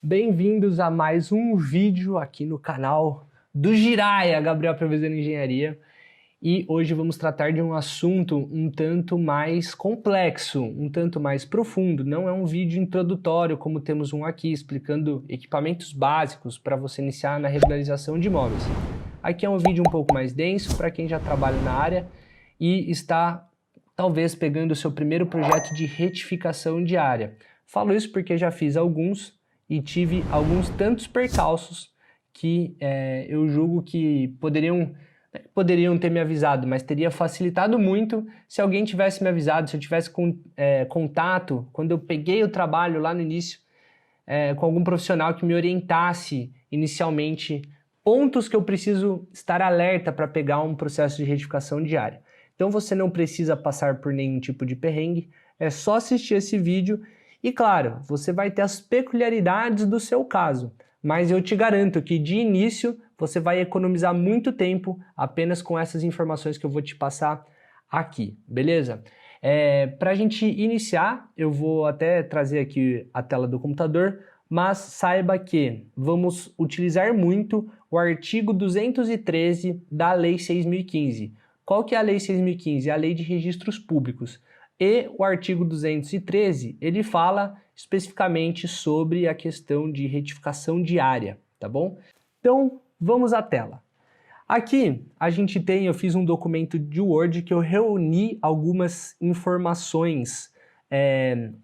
Bem-vindos a mais um vídeo aqui no canal do Jiraya, Gabriel Prevezendo Engenharia. E hoje vamos tratar de um assunto um tanto mais complexo, um tanto mais profundo. Não é um vídeo introdutório, como temos um aqui, explicando equipamentos básicos para você iniciar na regularização de imóveis. Aqui é um vídeo um pouco mais denso para quem já trabalha na área e está talvez pegando o seu primeiro projeto de retificação de área. Falo isso porque já fiz alguns e tive alguns tantos percalços que eu julgo que poderiam ter me avisado, mas teria facilitado muito se alguém tivesse me avisado, se eu tivesse contato, quando eu peguei o trabalho lá no início, com algum profissional que me orientasse inicialmente pontos que eu preciso estar alerta para pegar um processo de retificação de área. Então você não precisa passar por nenhum tipo de perrengue, é só assistir esse vídeo. E claro, você vai ter as peculiaridades do seu caso, mas eu te garanto que de início você vai economizar muito tempo apenas com essas informações que eu vou te passar aqui, beleza? Para a gente iniciar, eu vou até trazer aqui a tela do computador, mas saiba que vamos utilizar muito o artigo 213 da Lei 6.015. Qual que é a Lei 6.015? É a Lei de Registros Públicos. E o artigo 213, ele fala especificamente sobre a questão de retificação de área, tá bom? Então, vamos à tela. Aqui, eu fiz um documento de Word que eu reuni algumas informações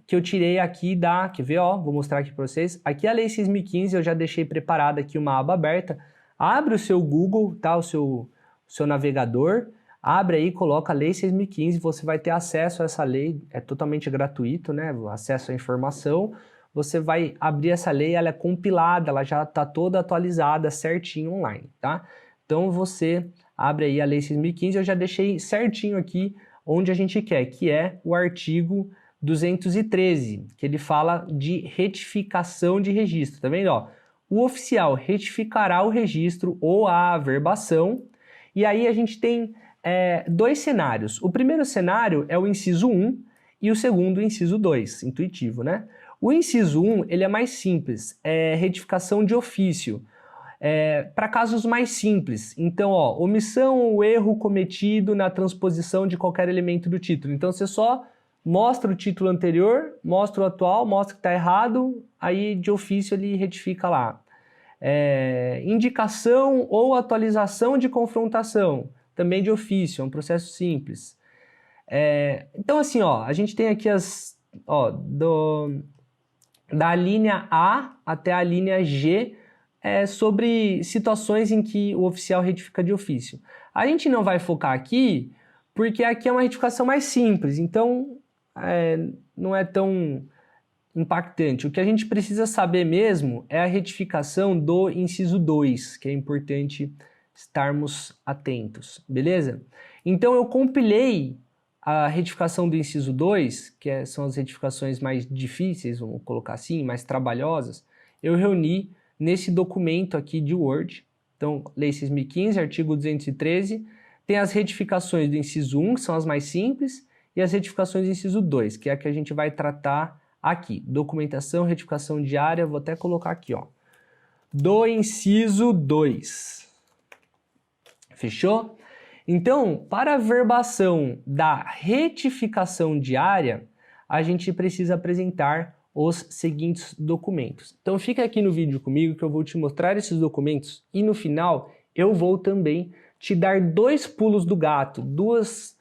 que eu tirei aqui quer ver, ó, vou mostrar aqui para vocês. Aqui a Lei 6.015, eu já deixei preparada aqui uma aba aberta. Abre o seu Google, tá? O seu navegador. Abre aí, coloca a Lei 6.015, você vai ter acesso a essa lei, é totalmente gratuito, né? Acesso à informação. Você vai abrir essa lei, ela é compilada, ela já está toda atualizada, certinho online, tá? Então você abre aí a Lei 6.015, eu já deixei certinho aqui onde a gente quer, que é o artigo 213, que ele fala de retificação de registro, tá vendo? Ó, o oficial retificará o registro ou a averbação, e aí a gente tem dois cenários. O primeiro cenário é o inciso 1 e o segundo o inciso 2, intuitivo, né? O inciso 1, ele é mais simples, é retificação de ofício, para casos mais simples. Então, ó, omissão ou erro cometido na transposição de qualquer elemento do título. Então, você só mostra o título anterior, mostra o atual, mostra que está errado, aí de ofício ele retifica lá. Indicação ou atualização de confrontação, também de ofício, é um processo simples. Então assim, ó, a gente tem aqui da linha A até a linha G, sobre situações em que o oficial retifica de ofício. A gente não vai focar aqui, porque aqui é uma retificação mais simples, então não é tão impactante. O que a gente precisa saber mesmo é a retificação do inciso 2, que é importante estarmos atentos, beleza? Então eu compilei a retificação do inciso 2, que são as retificações mais difíceis, vamos colocar assim, mais trabalhosas, eu reuni nesse documento aqui de Word. Então, Lei 6.015, artigo 213, tem as retificações do inciso 1, que são as mais simples, e as retificações do inciso 2, que é a que a gente vai tratar aqui. Documentação, retificação de área, vou até colocar aqui, ó. Do inciso 2. Fechou? Então, para a verbação da retificação de área, a gente precisa apresentar os seguintes documentos. Então, fica aqui no vídeo comigo que eu vou te mostrar esses documentos e no final eu vou também te dar dois pulos do gato, dois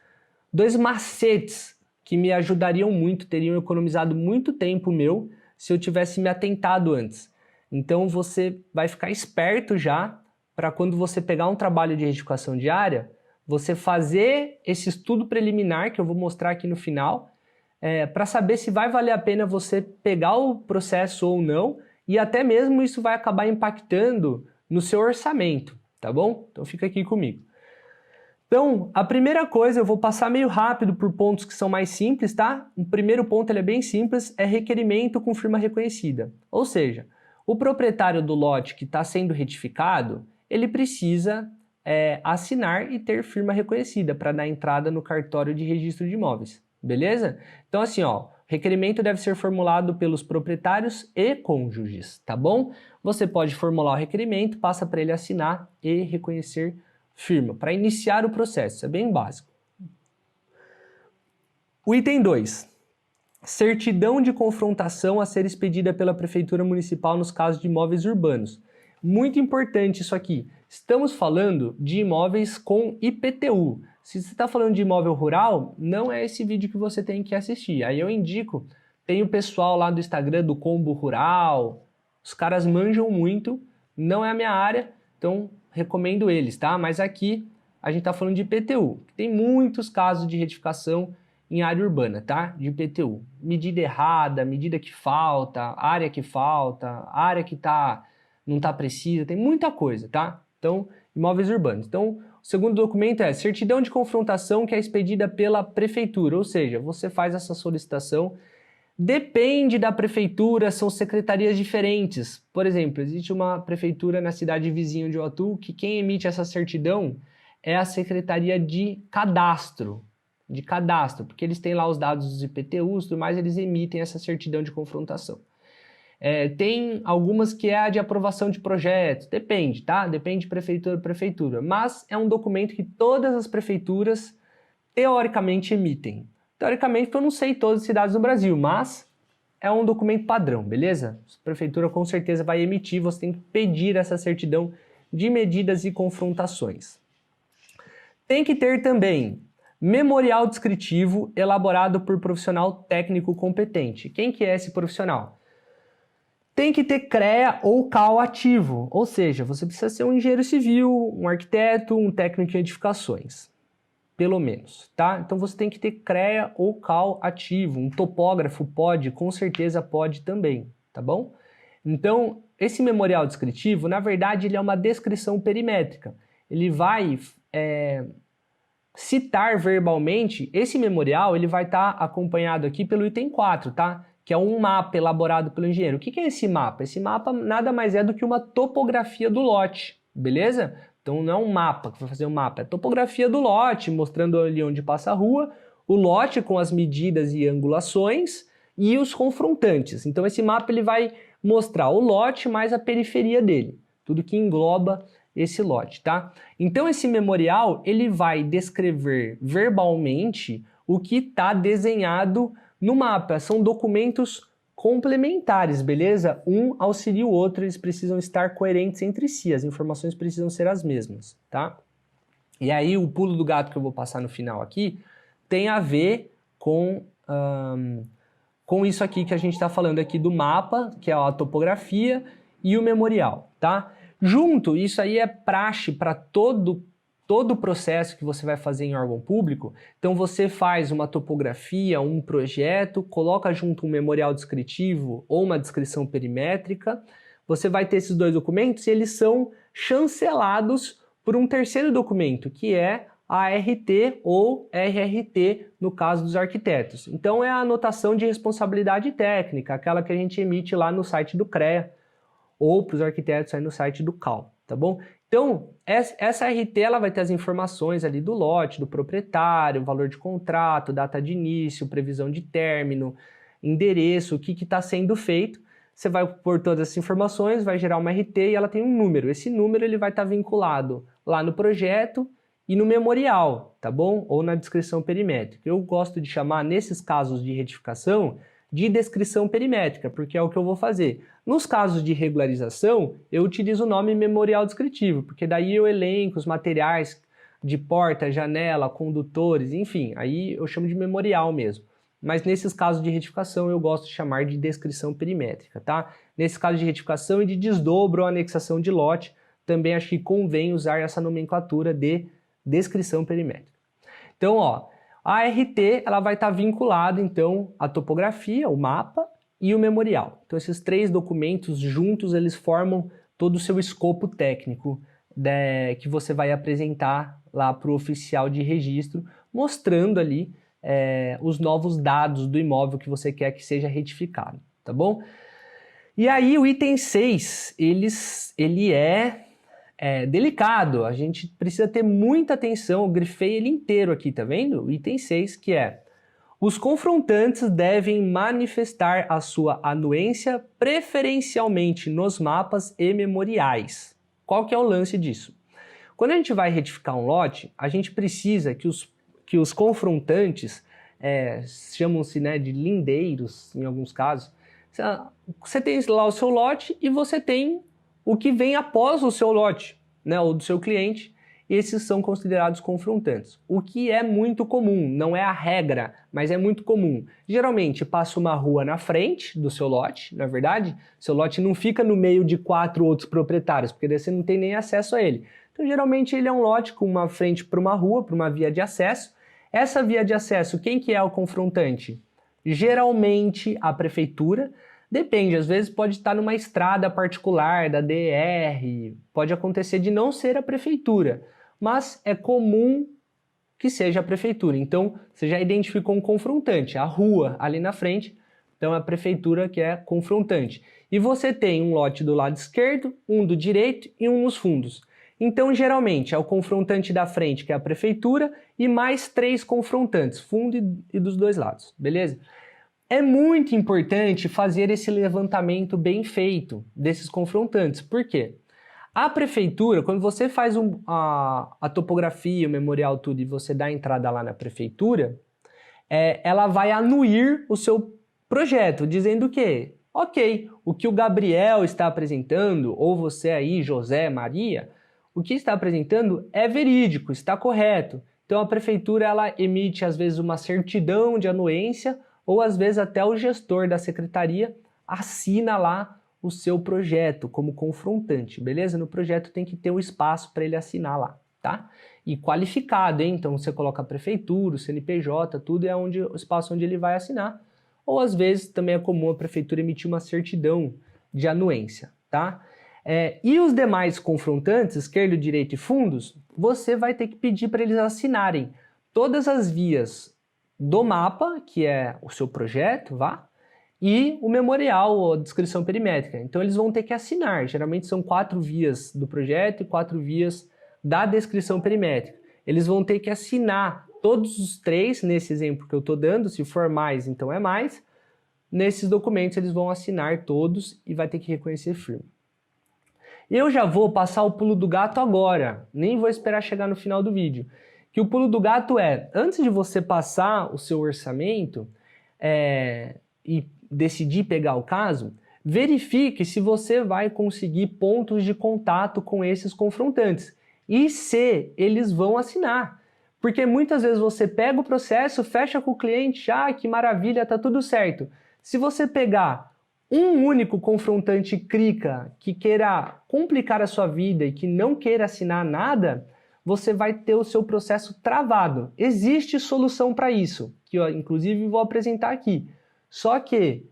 macetes que me ajudariam muito, teriam economizado muito tempo meu se eu tivesse me atentado antes. Então, você vai ficar esperto já para quando você pegar um trabalho de retificação de área, você fazer esse estudo preliminar que eu vou mostrar aqui no final, para saber se vai valer a pena você pegar o processo ou não, e até mesmo isso vai acabar impactando no seu orçamento, tá bom? Então fica aqui comigo. Então, a primeira coisa, eu vou passar meio rápido por pontos que são mais simples, tá? O primeiro ponto, ele é bem simples, é requerimento com firma reconhecida. Ou seja, o proprietário do lote que está sendo retificado, ele precisa assinar e ter firma reconhecida para dar entrada no cartório de registro de imóveis, beleza? Então assim, ó, Requerimento deve ser formulado pelos proprietários e cônjuges, tá bom? Você pode formular o requerimento, passa para ele assinar e reconhecer firma, para iniciar o processo, isso é bem básico. O item 2. Certidão de confrontação a ser expedida pela Prefeitura Municipal nos casos de imóveis urbanos. Muito importante isso aqui. Estamos falando de imóveis com IPTU. Se você está falando de imóvel rural, não é esse vídeo que você tem que assistir. Aí eu indico, tem o pessoal lá do Instagram do Combo Rural, os caras manjam muito, não é a minha área, então recomendo eles, tá? Mas aqui a gente está falando de IPTU. Tem muitos casos de retificação em área urbana, tá? De IPTU. Medida errada, medida que falta, área que falta, área que não está precisa, tem muita coisa, tá? Então, imóveis urbanos. Então, o segundo documento é certidão de confrontação que é expedida pela prefeitura, ou seja, você faz essa solicitação, depende da prefeitura, são secretarias diferentes. Por exemplo, existe uma prefeitura na cidade vizinha onde eu atuo que quem emite essa certidão é a Secretaria de Cadastro, porque eles têm lá os dados dos IPTUs e tudo mais, eles emitem essa certidão de confrontação. Tem algumas que é a de aprovação de projetos, depende, tá? Depende de prefeitura a prefeitura, mas é um documento que todas as prefeituras teoricamente emitem. Teoricamente, porque eu não sei todas as cidades do Brasil, mas é um documento padrão, beleza? A prefeitura com certeza vai emitir, você tem que pedir essa certidão de medidas e confrontações. Tem que ter também memorial descritivo elaborado por profissional técnico competente. Quem que é esse profissional? Tem que ter CREA ou CAL ativo, ou seja, você precisa ser um engenheiro civil, um arquiteto, um técnico em edificações, pelo menos, tá? Então você tem que ter CREA ou CAL ativo, um topógrafo pode, com certeza pode também, tá bom? Então, esse memorial descritivo, na verdade, ele é uma descrição perimétrica. Ele vai citar verbalmente, esse memorial, ele vai estar acompanhado aqui pelo item 4, tá? Que é um mapa elaborado pelo engenheiro. O que é esse mapa? Esse mapa nada mais é do que uma topografia do lote, beleza? Então não é um mapa que vai fazer um mapa, é a topografia do lote, mostrando ali onde passa a rua, o lote com as medidas e angulações e os confrontantes. Então esse mapa ele vai mostrar o lote mais a periferia dele, tudo que engloba esse lote, tá? Então esse memorial ele vai descrever verbalmente o que está desenhado no mapa. São documentos complementares, beleza? Um auxilia o outro, eles precisam estar coerentes entre si, as informações precisam ser as mesmas, tá? E aí o pulo do gato que eu vou passar no final aqui tem a ver com isso aqui que a gente está falando aqui do mapa, que é a topografia e o memorial, tá? Junto, isso aí é praxe para todo o processo que você vai fazer em órgão público. Então você faz uma topografia, um projeto, coloca junto um memorial descritivo ou uma descrição perimétrica, você vai ter esses dois documentos e eles são chancelados por um terceiro documento, que é a ART ou RRT, no caso dos arquitetos. Então é a anotação de responsabilidade técnica, aquela que a gente emite lá no site do CREA, ou para os arquitetos aí no site do CAL, tá bom? Então, essa RT ela vai ter as informações ali do lote, do proprietário, valor de contrato, data de início, previsão de término, endereço, o que está sendo feito. Você vai pôr todas essas informações, vai gerar uma RT e ela tem um número. Esse número ele vai estar vinculado lá no projeto e no memorial, tá bom? Ou na descrição perimétrica. Eu gosto de chamar, nesses casos de retificação, de descrição perimétrica, porque é o que eu vou fazer. Nos casos de regularização, eu utilizo o nome memorial descritivo, porque daí eu elenco os materiais de porta, janela, condutores, enfim, aí eu chamo de memorial mesmo. Mas nesses casos de retificação eu gosto de chamar de descrição perimétrica, tá? Nesse caso de retificação e de desdobro ou anexação de lote, também acho que convém usar essa nomenclatura de descrição perimétrica. Então, ó, a ART ela vai estar vinculada, então, à topografia, o mapa e o memorial. Então, esses três documentos juntos, eles formam todo o seu escopo técnico que você vai apresentar lá para o oficial de registro, mostrando ali os novos dados do imóvel que você quer que seja retificado, tá bom? E aí, o item 6, ele é delicado, a gente precisa ter muita atenção, eu grifei ele inteiro aqui, tá vendo? O item 6, que é Os confrontantes devem manifestar a sua anuência preferencialmente nos mapas e memoriais. Qual que é o lance disso? Quando a gente vai retificar um lote, a gente precisa que os confrontantes, chamam-se, né, de lindeiros em alguns casos, você tem lá o seu lote e você tem o que vem após o seu lote, né, ou do seu cliente. Esses são considerados confrontantes. O que é muito comum, não é a regra, mas é muito comum. Geralmente passa uma rua na frente do seu lote, na verdade, seu lote não fica no meio de 4 outros proprietários, porque daí você não tem nem acesso a ele. Então geralmente ele é um lote com uma frente para uma rua, para uma via de acesso. Essa via de acesso, quem que é o confrontante? Geralmente a prefeitura. Depende, às vezes pode estar numa estrada particular da DR, pode acontecer de não ser a prefeitura, mas é comum que seja a prefeitura. Então, você já identificou um confrontante, a rua ali na frente, então é a prefeitura que é confrontante. E você tem um lote do lado esquerdo, um do direito e um nos fundos. Então, geralmente, é o confrontante da frente, que é a prefeitura, e mais 3 confrontantes, fundo e dos dois lados, beleza? É muito importante fazer esse levantamento bem feito desses confrontantes. Por quê? A prefeitura, quando você faz a topografia, o memorial, tudo, e você dá a entrada lá na prefeitura, ela vai anuir o seu projeto, dizendo o quê? Ok, o que o Gabriel está apresentando, ou você aí, José, Maria, o que está apresentando é verídico, está correto. Então a prefeitura ela emite às vezes uma certidão de anuência, ou às vezes até o gestor da secretaria assina lá o seu projeto como confrontante, beleza? No projeto tem que ter um espaço para ele assinar lá, tá? E qualificado, hein? Então você coloca a prefeitura, o CNPJ, tudo é o espaço onde ele vai assinar. Ou às vezes também é comum a prefeitura emitir uma certidão de anuência, tá? E os demais confrontantes, esquerdo, direito e fundos, você vai ter que pedir para eles assinarem todas as vias do mapa, que é o seu projeto, e o memorial, ou a descrição perimétrica. Então eles vão ter que assinar, geralmente são 4 vias do projeto e 4 vias da descrição perimétrica. Eles vão ter que assinar todos os 3, nesse exemplo que eu estou dando, se for mais, então é mais. Nesses documentos eles vão assinar todos e vai ter que reconhecer firme. Eu já vou passar o pulo do gato agora, nem vou esperar chegar no final do vídeo. Que o pulo do gato é, antes de você passar o seu orçamento e decidir pegar o caso, verifique se você vai conseguir pontos de contato com esses confrontantes e se eles vão assinar. Porque muitas vezes você pega o processo, fecha com o cliente, que maravilha, tá tudo certo. Se você pegar um único confrontante crica que queira complicar a sua vida e que não queira assinar nada, você vai ter o seu processo travado. Existe solução para isso, que eu inclusive vou apresentar aqui. Só que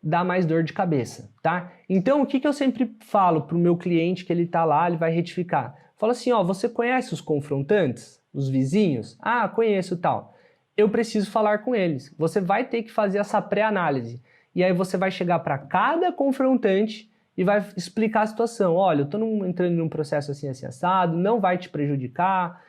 dá mais dor de cabeça, tá? Então, o que eu sempre falo para o meu cliente que ele está lá, ele vai retificar? Fala assim, você conhece os confrontantes? Os vizinhos? Ah, conheço tal. Eu preciso falar com eles. Você vai ter que fazer essa pré-análise. E aí você vai chegar para cada confrontante e vai explicar a situação. Olha, eu estou entrando num processo assim, assado, não vai te prejudicar,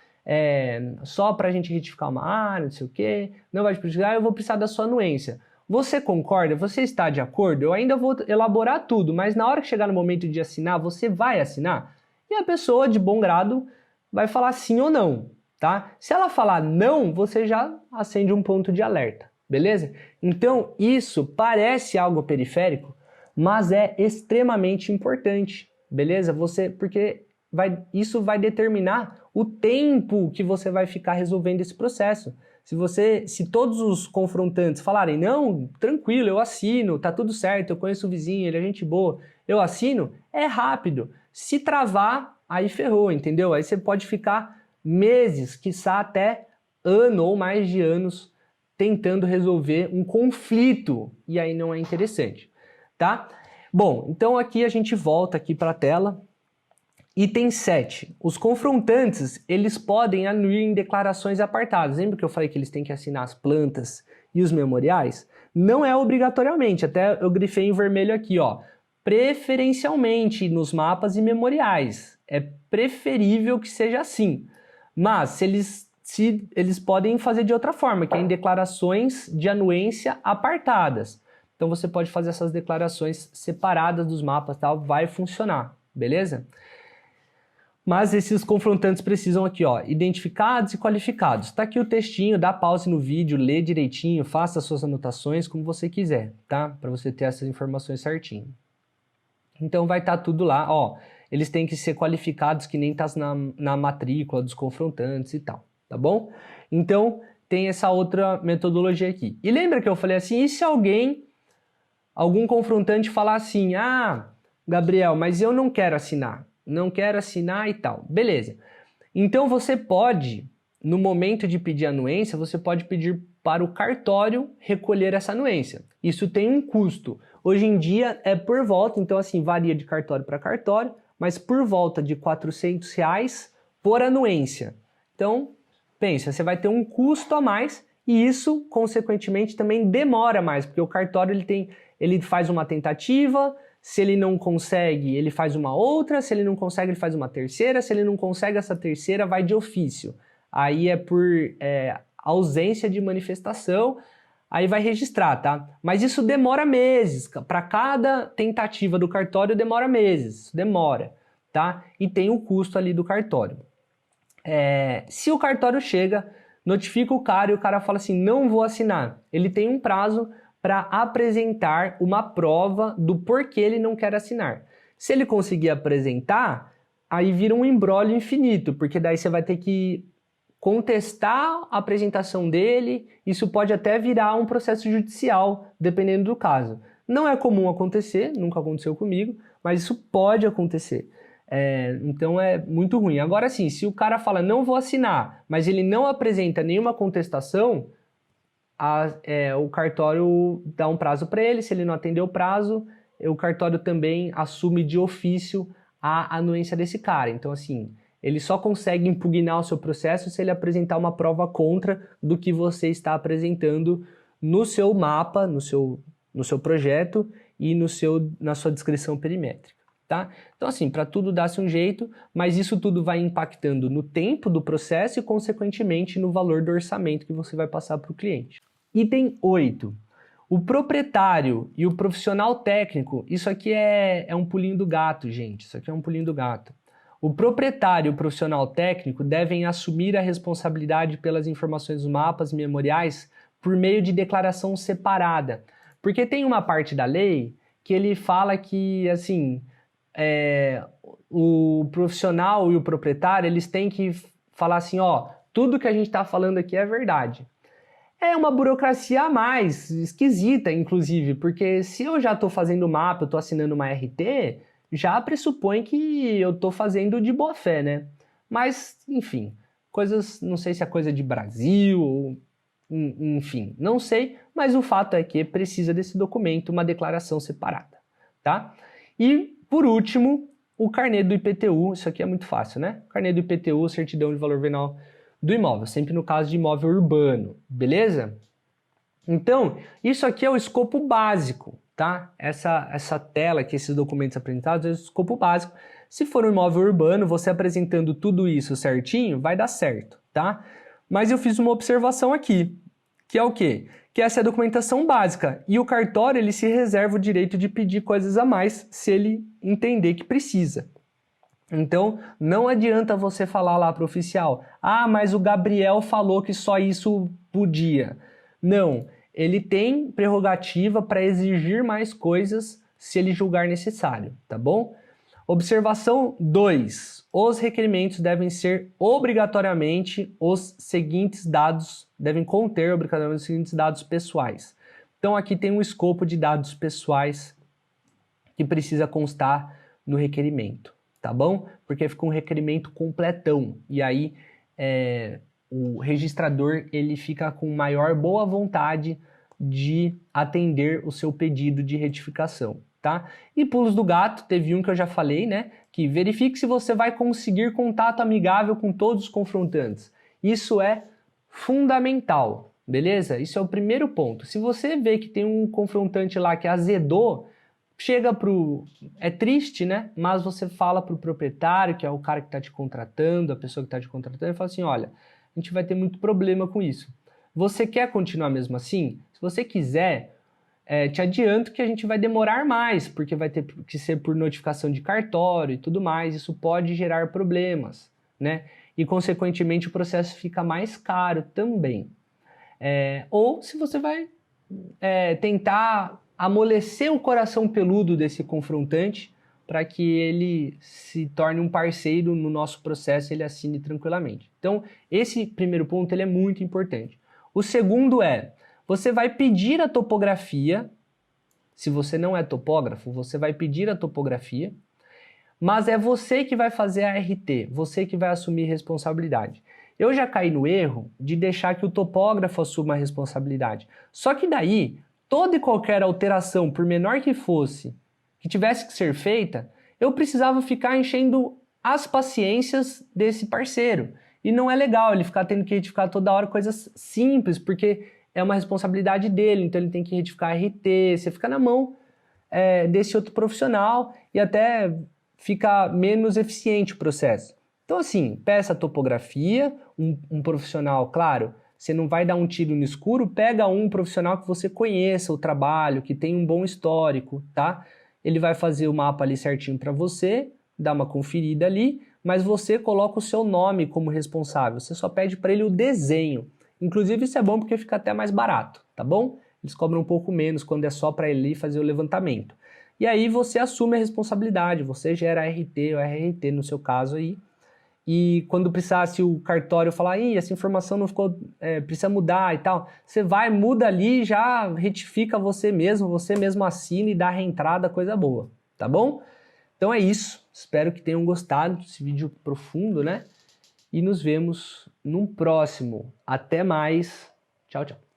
só para a gente retificar uma área, não sei o quê, não vai te prejudicar, eu vou precisar da sua anuência. Você concorda? Você está de acordo? Eu ainda vou elaborar tudo, mas na hora que chegar no momento de assinar, você vai assinar? E a pessoa, de bom grado, vai falar sim ou não, tá? Se ela falar não, você já acende um ponto de alerta, beleza? Então, isso parece algo periférico, mas é extremamente importante, beleza? Porque isso vai determinar o tempo que você vai ficar resolvendo esse processo. Se todos os confrontantes falarem, não, tranquilo, eu assino, tá tudo certo, eu conheço o vizinho, ele é gente boa, eu assino, é rápido. Se travar, aí ferrou, entendeu? Aí você pode ficar meses, quiçá até ano ou mais de anos, tentando resolver um conflito, e aí não é interessante, tá? Bom, então aqui a gente volta aqui para a tela. Item 7. Os confrontantes, eles podem anuir em declarações apartadas. Lembra que eu falei que eles têm que assinar as plantas e os memoriais? Não é obrigatoriamente, até eu grifei em vermelho aqui, preferencialmente nos mapas e memoriais. É preferível que seja assim. Mas se se eles podem fazer de outra forma, que é em declarações de anuência apartadas. Então você pode fazer essas declarações separadas dos mapas, tal, vai funcionar, beleza? Mas esses confrontantes precisam aqui, ó, identificados e qualificados. Tá aqui o textinho, dá pause no vídeo, lê direitinho, faça suas anotações como você quiser, tá? Para você ter essas informações certinho. Então vai estar tudo lá, ó, eles têm que ser qualificados que nem tá na matrícula dos confrontantes e tal, tá bom? Então tem essa outra metodologia aqui. E lembra que eu falei assim, e se algum confrontante falar assim, ah, Gabriel, mas eu não quero assinar e tal. Beleza. Então você pode, no momento de pedir anuência, você pode pedir para o cartório recolher essa anuência. Isso tem um custo. Hoje em dia é por volta, então assim, varia de cartório para cartório, mas por volta de R$400 por anuência. Então, pensa, você vai ter um custo a mais e isso, consequentemente, também demora mais, porque o cartório ele faz uma tentativa, se ele não consegue, ele faz uma outra, se ele não consegue, ele faz uma terceira, se ele não consegue essa terceira, vai de ofício. Aí é por ausência de manifestação, aí vai registrar, tá? Mas isso demora meses, para cada tentativa do cartório demora meses, isso demora, tá? E tem o custo ali do cartório. Se o cartório chega, notifica o cara e o cara fala assim, não vou assinar, ele tem um prazo para apresentar uma prova do porquê ele não quer assinar. Se ele conseguir apresentar, aí vira um imbróglio infinito, porque daí você vai ter que contestar a apresentação dele, isso pode até virar um processo judicial, dependendo do caso. Não é comum acontecer, nunca aconteceu comigo, mas isso pode acontecer. Então é muito ruim. Agora sim, se o cara fala não vou assinar, mas ele não apresenta nenhuma contestação, o cartório dá um prazo para ele, se ele não atender o prazo, o cartório também assume de ofício a anuência desse cara. Então assim, ele só consegue impugnar o seu processo se ele apresentar uma prova contra do que você está apresentando no seu mapa, no seu projeto e na sua descrição perimétrica. Tá? Então assim, para tudo dá-se um jeito, mas isso tudo vai impactando no tempo do processo e consequentemente no valor do orçamento que você vai passar para o cliente. Item 8. O proprietário e o profissional técnico, isso aqui é um pulinho do gato, gente, isso aqui é um pulinho do gato. O proprietário e o profissional técnico devem assumir a responsabilidade pelas informações dos mapas memoriais por meio de declaração separada, porque tem uma parte da lei que ele fala que, assim, o profissional e o proprietário, eles têm que falar assim, ó, tudo que a gente está falando aqui é verdade. É uma burocracia a mais, esquisita, inclusive, porque se eu já estou fazendo mapa, eu estou assinando uma RT, já pressupõe que eu estou fazendo de boa fé, né? Mas, enfim, coisas, não sei se é coisa de Brasil, enfim, não sei, mas o fato é que precisa desse documento, uma declaração separada, tá? E, por último, o carnê do IPTU, isso aqui é muito fácil, né? Carnê do IPTU, certidão de valor venal do imóvel, sempre no caso de imóvel urbano, beleza? Então, isso aqui é o escopo básico, tá? Essa tela aqui, esses documentos apresentados, é o escopo básico. Se for um imóvel urbano, você apresentando tudo isso certinho, vai dar certo, tá? Mas eu fiz uma observação aqui, que é o quê? Que essa é a documentação básica, e o cartório ele se reserva o direito de pedir coisas a mais se ele entender que precisa. Então, não adianta você falar lá para o oficial, ah, mas o Gabriel falou que só isso podia. Não, ele tem prerrogativa para exigir mais coisas se ele julgar necessário, tá bom? Observação 2. Os requerimentos devem ser obrigatoriamente os seguintes dados, devem conter obrigatoriamente os seguintes dados pessoais. Então, aqui tem um escopo de dados pessoais que precisa constar no requerimento. Tá bom? Porque fica um requerimento completão. E aí o registrador ele fica com maior boa vontade de atender o seu pedido de retificação, tá? E pulos do gato, teve um que eu já falei, né? Que verifique se você vai conseguir contato amigável com todos os confrontantes. Isso é fundamental, beleza? Isso é o primeiro ponto. Se você vê que tem um confrontante lá que azedou, chega é triste, né? Mas você fala pro proprietário, que é o cara que está te contratando, a pessoa que está te contratando, e fala assim, olha, a gente vai ter muito problema com isso. Você quer continuar mesmo assim? Se você quiser, te adianto que a gente vai demorar mais, porque vai ter que ser por notificação de cartório e tudo mais, isso pode gerar problemas, né? E, consequentemente, o processo fica mais caro também. Ou se você vai tentar amolecer o coração peludo desse confrontante para que ele se torne um parceiro no nosso processo e ele assine tranquilamente. Então, esse primeiro ponto ele é muito importante. O segundo você vai pedir a topografia. Se você não é topógrafo, você vai pedir a topografia, mas é você que vai fazer a RT, você que vai assumir responsabilidade. Eu já caí no erro de deixar que o topógrafo assuma a responsabilidade. Só que daí, toda e qualquer alteração, por menor que fosse, que tivesse que ser feita, eu precisava ficar enchendo as paciências desse parceiro. E não é legal ele ficar tendo que retificar toda hora coisas simples, porque é uma responsabilidade dele, então ele tem que retificar RT, você fica na mão desse outro profissional e até fica menos eficiente o processo. Então assim, peça a topografia, um profissional, claro, você não vai dar um tiro no escuro, pega um profissional que você conheça o trabalho, que tem um bom histórico, tá? Ele vai fazer o mapa ali certinho para você, dá uma conferida ali, mas você coloca o seu nome como responsável, você só pede para ele o desenho. Inclusive isso é bom porque fica até mais barato, tá bom? Eles cobram um pouco menos quando é só para ele fazer o levantamento. E aí você assume a responsabilidade, você gera RT ou RRT no seu caso aí. E quando precisar, se o cartório falar, essa informação não ficou, precisa mudar e tal, você vai, muda ali, já retifica você mesmo assina e dá reentrada, coisa boa, tá bom? Então é isso, espero que tenham gostado desse vídeo profundo, né? E nos vemos num próximo. Até mais, tchau, tchau.